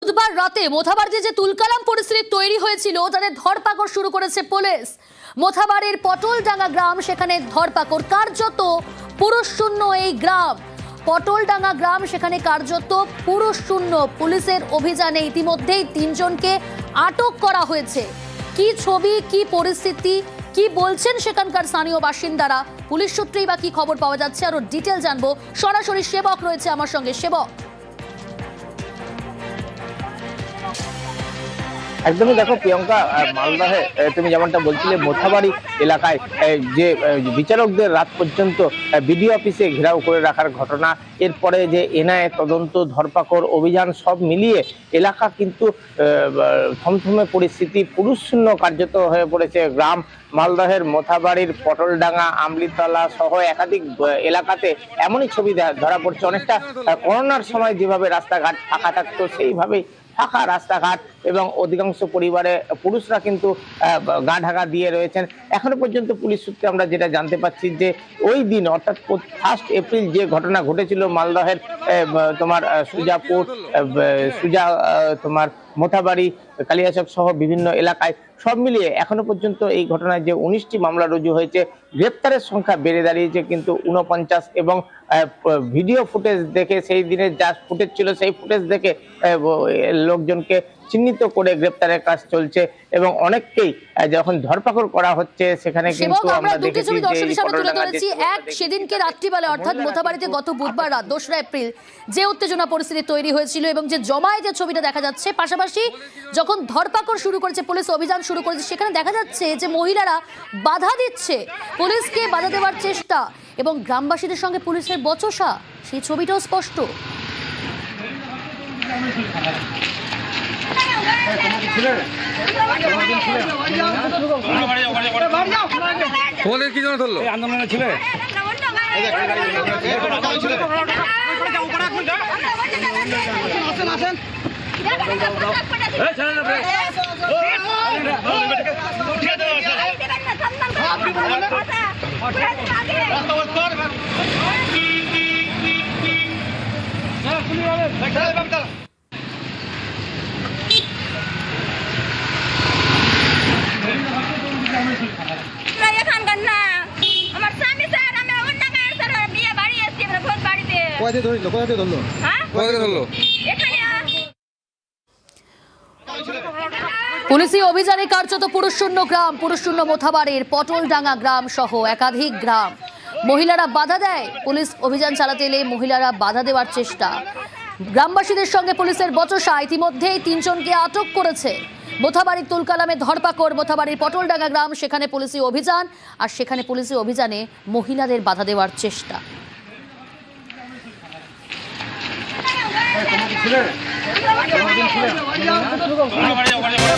বুধবার রাতে মোথাবাড়িতে যে তুলকালাম পরিস্থিতি তৈরি হয়েছিল তাদের ধরপাকড় শুরু করেছে পুলিশ। মোথাবাড়ির পটলডাঙ্গা গ্রাম, সেখানে ধরপাকড়, কার্যত পুরুষ শূন্য এই গ্রাম। পটলডাঙ্গা গ্রাম, সেখানে কার্যত পুরুষ শূন্য। পুলিশের অভিযানে ইতিমধ্যেই 3 জনকে আটক করা হয়েছে। কি ছবি, কি পরিস্থিতি, কি বলছেন সেখানকার স্থানীয় বাসিন্দারা, পুলিশ সূত্রেই বা কি খবর পাওয়া যাচ্ছে, আরো ডিটেল জানবো। সরাসরি সেবক রয়েছে আমার সঙ্গে। সেবক, একদমই দেখো প্রিয়ঙ্কা, মালদহে তুমি যেমনটা বলছিলে, মোথাবাড়ি এলাকায় যে বিচারকদের রাত পর্যন্ত বিডিও অফিসে ঘেরাও করে রাখার ঘটনা, এরপরে যে এনআইএ তদন্ত, ধরপাকড় অভিযান, সব মিলিয়ে এলাকা কিন্তু থমথমে পরিস্থিতি, পুরুষ শূন্য কার্যত হয়ে পড়েছে গ্রাম। মালদহের মোথাবাড়ির পটলডাঙ্গা, আমলিতলা সহ একাধিক এলাকাতে এমনই ছবি ধরা পড়ছে। অনেকটা করোনার সময় যেভাবে রাস্তাঘাট ফাঁকা থাকতো, সেইভাবেই ফাঁকা রাস্তাঘাট, এবং অধিকাংশ পরিবারে পুরুষরা কিন্তু গা ঢাকা দিয়ে রয়েছেন। এখনো পর্যন্ত পুলিশ সূত্রে আমরা যেটা জানতে পাচ্ছি যে ওই দিন অর্থাৎ 1 এপ্রিল যে ঘটনা ঘটেছিল মালদহের তোমার সুজাপুর, তোমার মোথাবাড়ি, কালিয়াচক সহ বিভিন্ন এলাকায় সব মিলিয়ে এখনো পর্যন্ত এই ঘটনায় যে 19টি মামলা রুজু হয়েছে, গ্রেপ্তারের সংখ্যা বেড়ে দাঁড়িয়েছে কিন্তু 49। এবং ভিডিও ফুটেজ দেখে, সেই দিনের যা ফুটেজ ছিল সেই ফুটেজ দেখে লোকজনকে চিহ্নিত করে গ্রেপ্তারের কাজ চলছে, এবং অনেককেই যখন ধরপাকড় করা হচ্ছে সেখানে কিন্তু আমরা দুটি ছবি দর্শকের সামনে তুলে ধরেছি। এক, সেদিনকে রাত্রিবেলা অর্থাৎ মোথাবাড়িতে গত বুধবার রাত 2 এপ্রিল যে উত্তেজনা পরিস্থিতি তৈরি হয়েছিল এবং যে জমায় যে ছবিটা দেখা যাচ্ছে, পাশাপাশি যখন ধরপাকড় শুরু করেছে পুলিশ, অভিযান শুরু করেছে, সেখানে দেখা যাচ্ছে যে মহিলারা বাধা দিচ্ছে, পুলিশকে বাধা দেওয়ার চেষ্টা, এবং গ্রামবাসীদের সঙ্গে পুলিশের বচসা, সেই ছবিটাও স্পষ্ট। তোমাদের কি জন্য ধরলো? আন্দোলনে ছিল পুলিশি অভিযানে কার্যত পুরুষ শূন্য গ্রাম, পুরুষ শূন্য মোথাবাড়ির পটলডাঙ্গা গ্রাম সহ একাধিক গ্রাম। মহিলারা বাধা দেয়, পুলিশ অভিযান চালাতে এলে মহিলারা বাধা দেওয়ার চেষ্টা, গ্রামবাসীদের সঙ্গে পুলিশের বচসা। ইতিমধ্যেই 3 জনকে আটক করেছে। মোথাবাড়ির তুলকালামে ধরপাকড়, মোথাবাড়ির পটলডাঙ্গা গ্রাম, সেখানে পুলিশি অভিযান, আর সেখানে পুলিশি অভিযানে মহিলাদের বাধা দেওয়ার চেষ্টা।